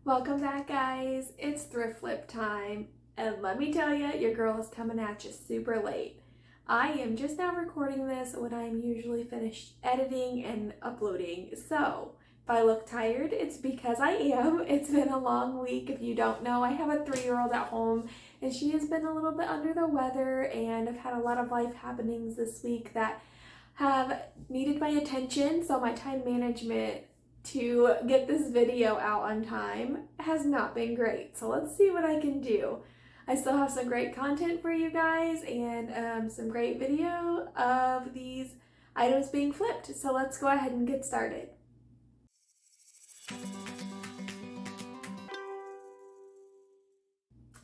Welcome back, guys. It's thrift flip time, and let me tell you, your girl is coming at you super late. I am just now recording this when I'm usually finished editing and uploading, so if I look tired, it's because I am. It's been a long week. If you don't know, I have a 3-year-old at home, and she has been a little bit under the weather, and I've had a lot of life happenings this week that have needed my attention, so my time management to get this video out on time has not been great. So let's see what I can do. I still have some great content for you guys and some great video of these items being flipped. So let's go ahead and get started.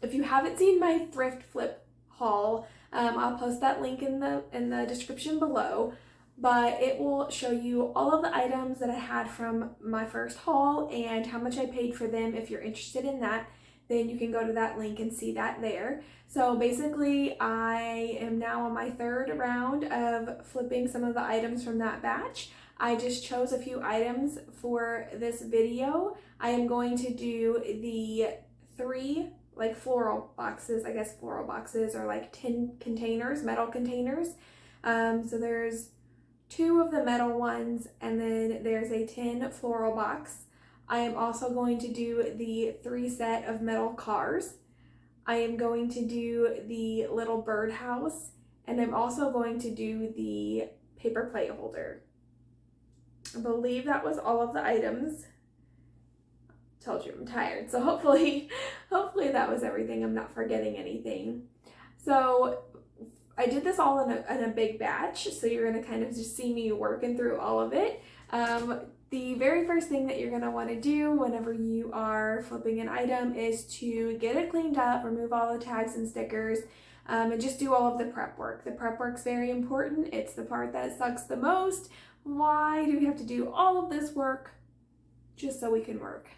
If you haven't seen my thrift flip haul, I'll post that link in the description below. But it will show you all of the items that I had from my first haul and how much I paid for them. If you're interested in that, then you can go to that link and see that there. So basically, I am now on my third round of flipping some of the items from that batch. I just chose a few items for this video. I am going to do the 3 floral boxes, I guess floral boxes, or like tin containers, metal containers. So there's 2 of the metal ones, and then there's a tin floral box. I am also going to do the 3 set of metal cars. I am going to do the little birdhouse, and I'm also going to do the paper plate holder. I believe that was all of the items. Told you I'm tired, so hopefully that was everything. I'm not forgetting anything. So I did this all in a big batch, so you're going to kind of just see me working through all of it. The very first thing that you're going to want to do whenever you are flipping an item is to get it cleaned up, remove all the tags and stickers, and just do all of the prep work. The prep work's very important. It's the part that sucks the most. Why do we have to do all of this work just so we can work?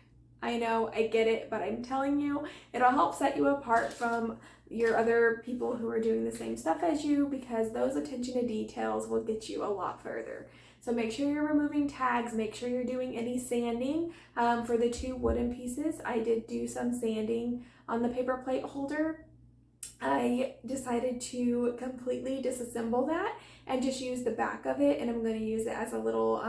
I know, I get it, but I'm telling you, it'll help set you apart from your other people who are doing the same stuff as you, because those attention to details will get you a lot further. So make sure you're removing tags, make sure you're doing any sanding. For the 2 wooden pieces, I did do some sanding on the paper plate holder. I decided to completely disassemble that and just use the back of it, and I'm going to use it as a little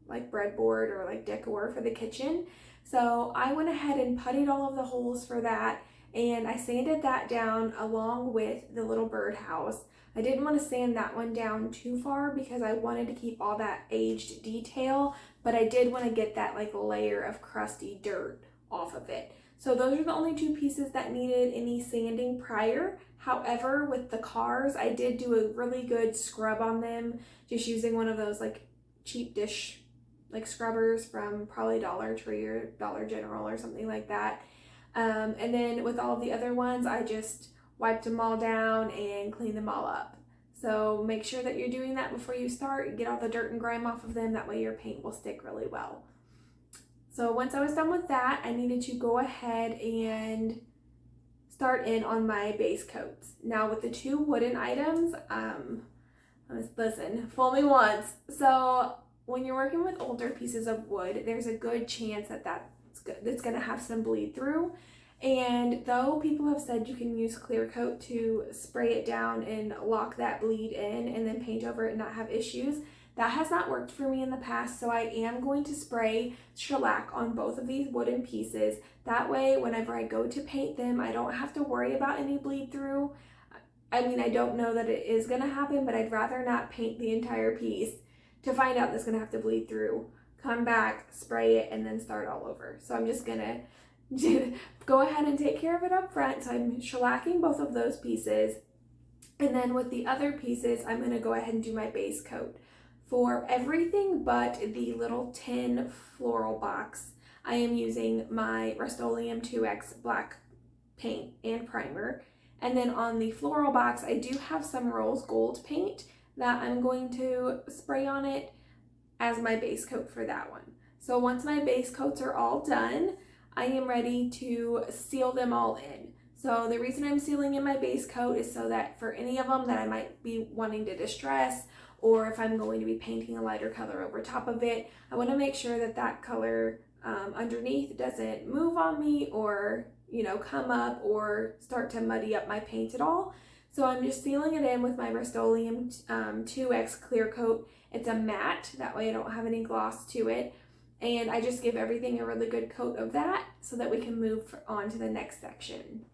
like breadboard or like decor for the kitchen. So I went ahead and puttied all of the holes for that, and I sanded that down along with the little birdhouse. I didn't want to sand that one down too far because I wanted to keep all that aged detail, but I did want to get that like layer of crusty dirt off of it. So those are the only 2 pieces that needed any sanding prior. However, with the cars, I did do a really good scrub on them, just using one of those like cheap dish like scrubbers from probably Dollar Tree or Dollar General or something like that. And then with all of the other ones, I just wiped them all down and cleaned them all up. So make sure that you're doing that before you start. Get all the dirt and grime off of them. That way your paint will stick really well. So once I was done with that, I needed to go ahead and start in on my base coats. Now with the 2 wooden items, listen, fool me once. So when you're working with older pieces of wood, there's a good chance that that's going to have some bleed through. And though people have said you can use clear coat to spray it down and lock that bleed in and then paint over it and not have issues, that has not worked for me in the past. So I am going to spray shellac on both of these wooden pieces. That way, whenever I go to paint them, I don't have to worry about any bleed through. I mean, I don't know that it is going to happen, but I'd rather not paint the entire piece to find out that's going to have to bleed through, come back, spray it, and then start all over. So I'm just going to go ahead and take care of it up front. So I'm shellacking both of those pieces. And then with the other pieces, I'm going to go ahead and do my base coat. For everything but the little tin floral box, I am using my Rustomleun 2X black paint and primer. And then on the floral box, I do have some rose gold paint that I'm going to spray on it as my base coat for that one. So once my base coats are all done, I am ready to seal them all in. So the reason I'm sealing in my base coat is so that for any of them that I might be wanting to distress, or if I'm going to be painting a lighter color over top of it, I want to make sure that that color underneath doesn't move on me or, you know, come up or start to muddy up my paint at all. So I'm just sealing it in with my Rustomleun 2X clear coat. It's a matte, that way I don't have any gloss to it. And I just give everything a really good coat of that so that we can move on to the next section.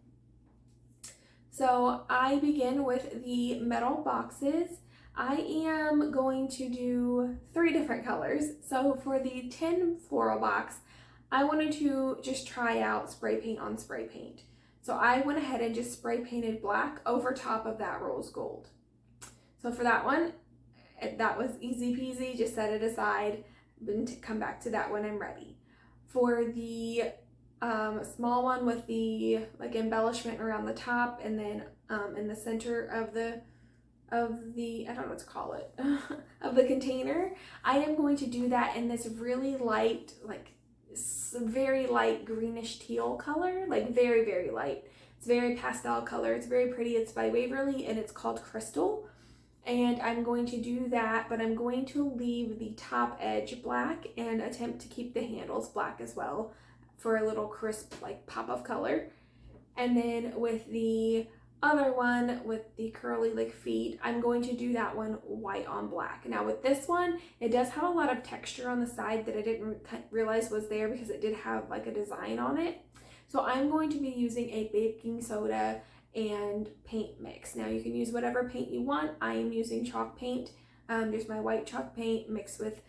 So I begin with the metal boxes. I am going to do 3 different colors. So for the tin floral box, I wanted to just try out spray paint on spray paint. So I went ahead and just spray painted black over top of that rose gold. So for that one, that was easy peasy, just set it aside and come back to that when I'm ready. For the small one with the like embellishment around the top and then in the center of the I don't know what to call it, of the container, I am going to do that in this really light, like very light greenish teal color, like very, very light. It's very pastel color. It's very pretty. It's by Waverly and it's called Crystal. And I'm going to do that, but I'm going to leave the top edge black and attempt to keep the handles black as well for a little crisp like pop of color. And then with the other one with the curly like feet, I'm going to do that one white on black. Now with this one, it does have a lot of texture on the side that I didn't realize was there because it did have like a design on it. So I'm going to be using a baking soda and paint mix. Now you can use whatever paint you want. I am using chalk paint, just my white chalk paint mixed with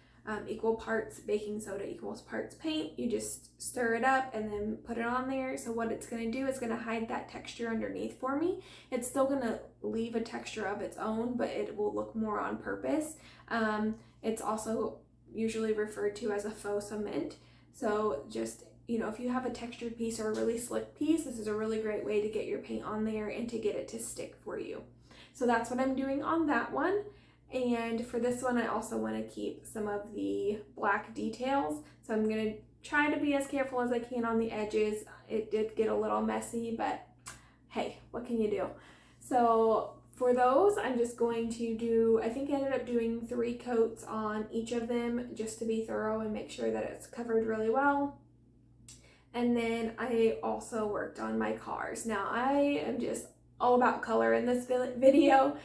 equal parts baking soda, equals parts paint. You just stir it up and then put it on there. So what it's going to do is going to hide that texture underneath for me. It's still going to leave a texture of its own, but it will look more on purpose. It's also usually referred to as a faux cement. So just, you know, if you have a textured piece or a really slick piece, this is a really great way to get your paint on there and to get it to stick for you. So that's what I'm doing on that one. And for this one, I also want to keep some of the black details. So I'm going to try to be as careful as I can on the edges. It did get a little messy, but hey, what can you do? So for those, I'm just going to do, I think I ended up doing 3 coats on each of them just to be thorough and make sure that it's covered really well. And then I also worked on my cars. Now I am just all about color in this video.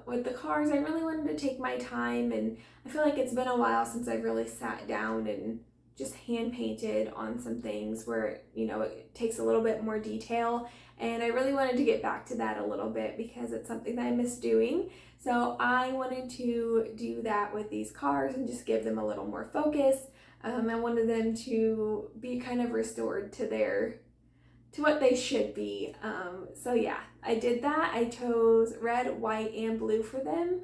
With the cars, I really wanted to take my time, and I feel like it's been a while since I've really sat down and just hand painted on some things where, you know, it takes a little bit more detail, and I really wanted to get back to that a little bit because it's something that I miss doing. So I wanted to do that with these cars and just give them a little more focus. I wanted them to be kind of restored to what they should be. So yeah, I did that. I chose red, white, and blue for them.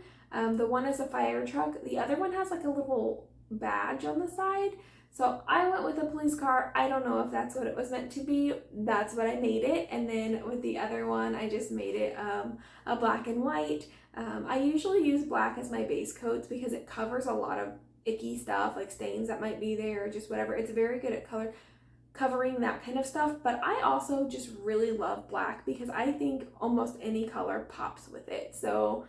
The one is a fire truck. The other one has like a little badge on the side. So I went with a police car. I don't know if that's what it was meant to be. That's what I made it. And then with the other one, I just made it a black and white. I usually use black as my base coats because it covers a lot of icky stuff like stains that might be there or just whatever. It's very good at covering that kind of stuff, but I also just really love black because I think almost any color pops with it. So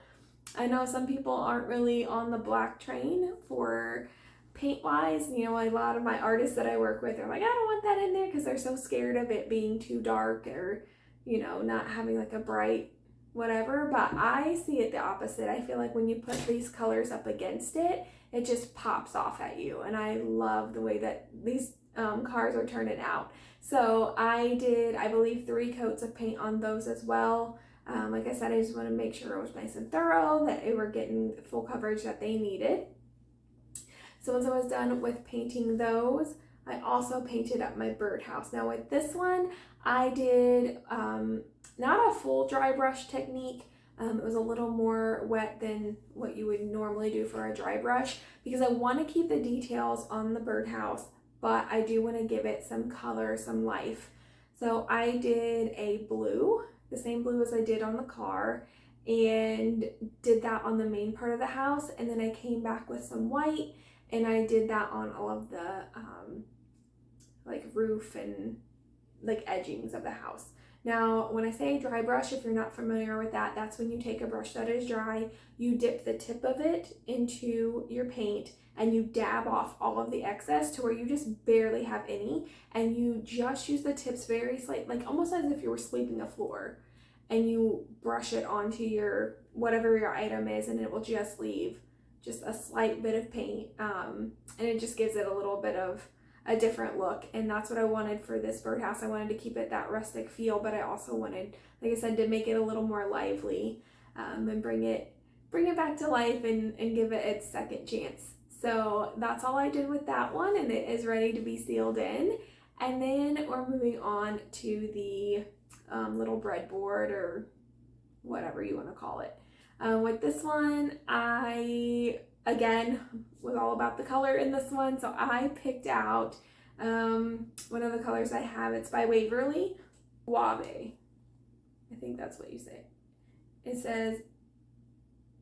I know some people aren't really on the black train for paint wise. You know, a lot of my artists that I work with are like, I don't want that in there because they're so scared of it being too dark or, you know, not having like a bright whatever. But I see it the opposite. I feel like when you put these colors up against it, it just pops off at you, and I love the way that these cars are turning out. So I did, I believe, 3 coats of paint on those as well. Like I said, I just want to make sure it was nice and thorough, that they were getting the full coverage that they needed. So once I was done with painting those, I also painted up my birdhouse. Now with this one, I did not a full dry brush technique. It was a little more wet than what you would normally do for a dry brush because I want to keep the details on the birdhouse, but I do want to give it some color, some life. So I did a blue, the same blue as I did on the car, and did that on the main part of the house. And then I came back with some white and I did that on all of the like roof and like edgings of the house. Now, when I say dry brush, if you're not familiar with that, that's when you take a brush that is dry, you dip the tip of it into your paint, and you dab off all of the excess to where you just barely have any, and you just use the tips very slightly, like almost as if you were sweeping a floor, and you brush it onto your whatever your item is, and it will just leave just a slight bit of paint, and it just gives it a little bit of a different look. And that's what I wanted for this birdhouse. I wanted to keep it that rustic feel, but I also wanted, like I said, to make it a little more lively, and bring it back to life and give it its second chance. So that's all I did with that one, and it is ready to be sealed in. And then we're moving on to the little breadboard, or whatever you want to call it. With this one, I, again, was all about the color in this one, so I picked out one of the colors I have. It's by Waverly, Wave. I think that's what you say. It says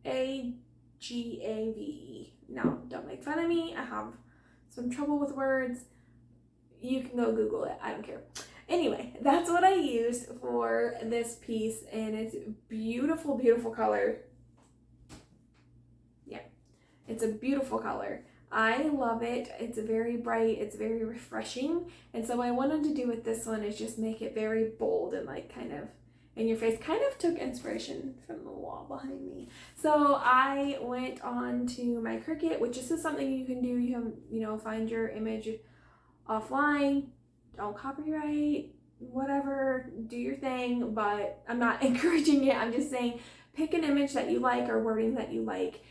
AGAVE. No, don't make fun of me. I have some trouble with words. You can go Google it. I don't care. Anyway, that's what I used for this piece, and it's beautiful, beautiful color. Yeah, it's a beautiful color. I love it. It's very bright. It's very refreshing. And so what I wanted to do with this one is just make it very bold and like kind of in your face. Kind of took inspiration from the wall behind me. So I went on to my Cricut, which this is something you can do. You can, find your image offline. Don't copyright, whatever, do your thing, but I'm not encouraging it. I'm just saying pick an image that you like or wording that you like,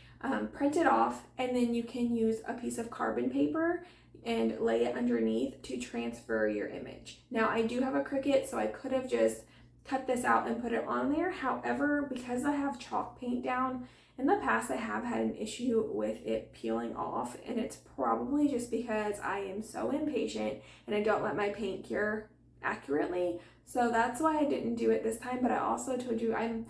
print it off, and then you can use a piece of carbon paper and lay it underneath to transfer your image. Now, I do have a Cricut, so I could have just cut this out and put it on there. However, because I have chalk paint down, in the past I have had an issue with it peeling off, and it's probably just because I am so impatient and I don't let my paint cure accurately. So that's why I didn't do it this time. But I also told you I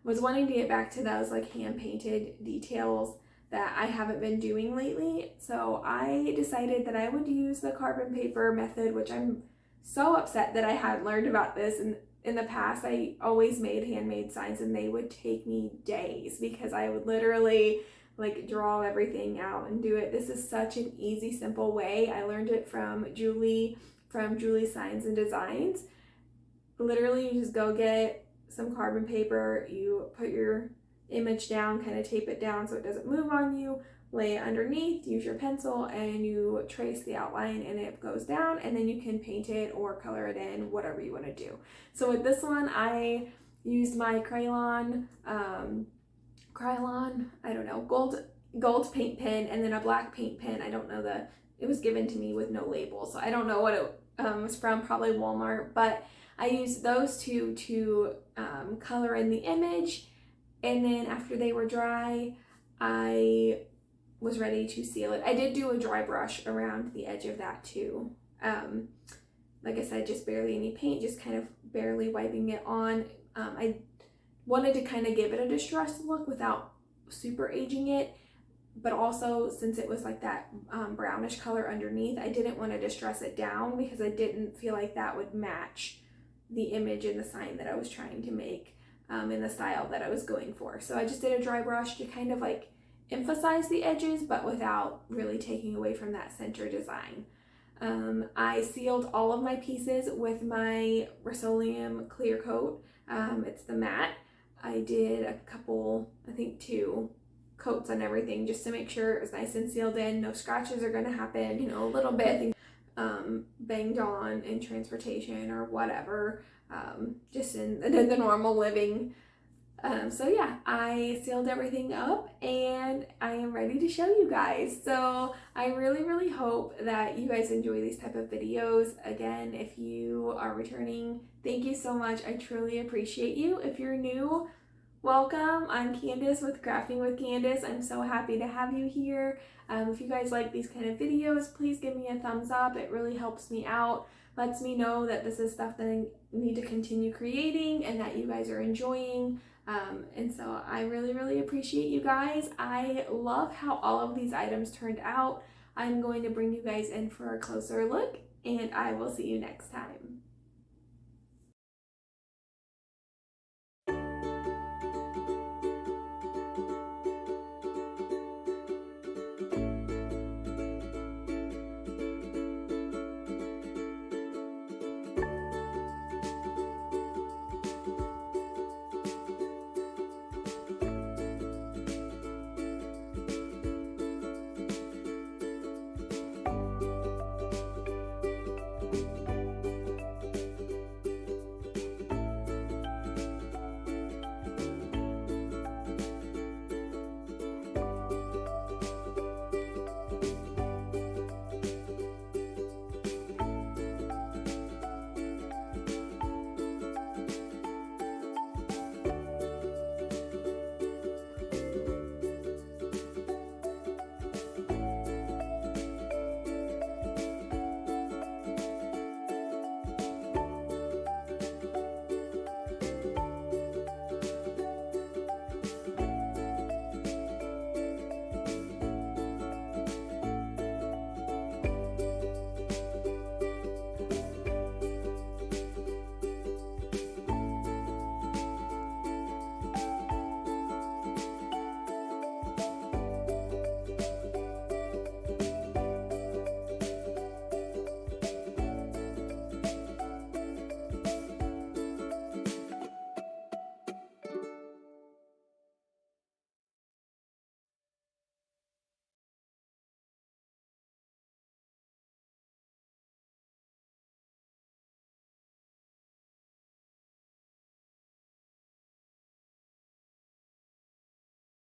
was wanting to get back to those like hand painted details that I haven't been doing lately. So I decided that I would use the carbon paper method, which I'm so upset that I hadn't learned about this. And in the past, I always made handmade signs, and they would take me days because I would literally like draw everything out and do it. This is such an easy, simple way. I learned it from Julie, from Julie's Signs and Designs. Literally, you just go get some carbon paper, you put your image down, kind of tape it down so it doesn't move on you, lay it underneath, use your pencil, and you trace the outline, and it goes down, and then you can paint it or color it in, whatever you want to do. So with this one, I used my Krylon, I don't know, gold paint pen, and then a black paint pen. I don't know, it was given to me with no label, so I don't know what it was from, probably Walmart, but I used those two to color in the image, and then after they were dry, I was ready to seal it. I did do a dry brush around the edge of that too. Like I said, just barely any paint, just kind of barely wiping it on. I wanted to kind of give it a distressed look without super aging it, but also since it was like that brownish color underneath, I didn't want to distress it down because I didn't feel like that would match the image and the sign that I was trying to make in the style that I was going for. So I just did a dry brush to kind of like emphasize the edges, but without really taking away from that center design. I sealed all of my pieces with my Rustomleun clear coat. It's the matte. I did a couple, I think 2 coats on everything just to make sure it was nice and sealed in. No scratches are going to happen, a little bit banged on in transportation or whatever, just in the normal living. So yeah, I sealed everything up and I am ready to show you guys. So I really, really hope that you guys enjoy these type of videos. Again, if you are returning, thank you so much. I truly appreciate you. If you're new, welcome. I'm Candace with Crafting with Candace. I'm so happy to have you here. If you guys like these kind of videos, please give me a thumbs up. It really helps me out. Lets me know that this is stuff that I need to continue creating and that you guys are enjoying. And so I really, really appreciate you guys. I love how all of these items turned out. I'm going to bring you guys in for a closer look, and I will see you next time.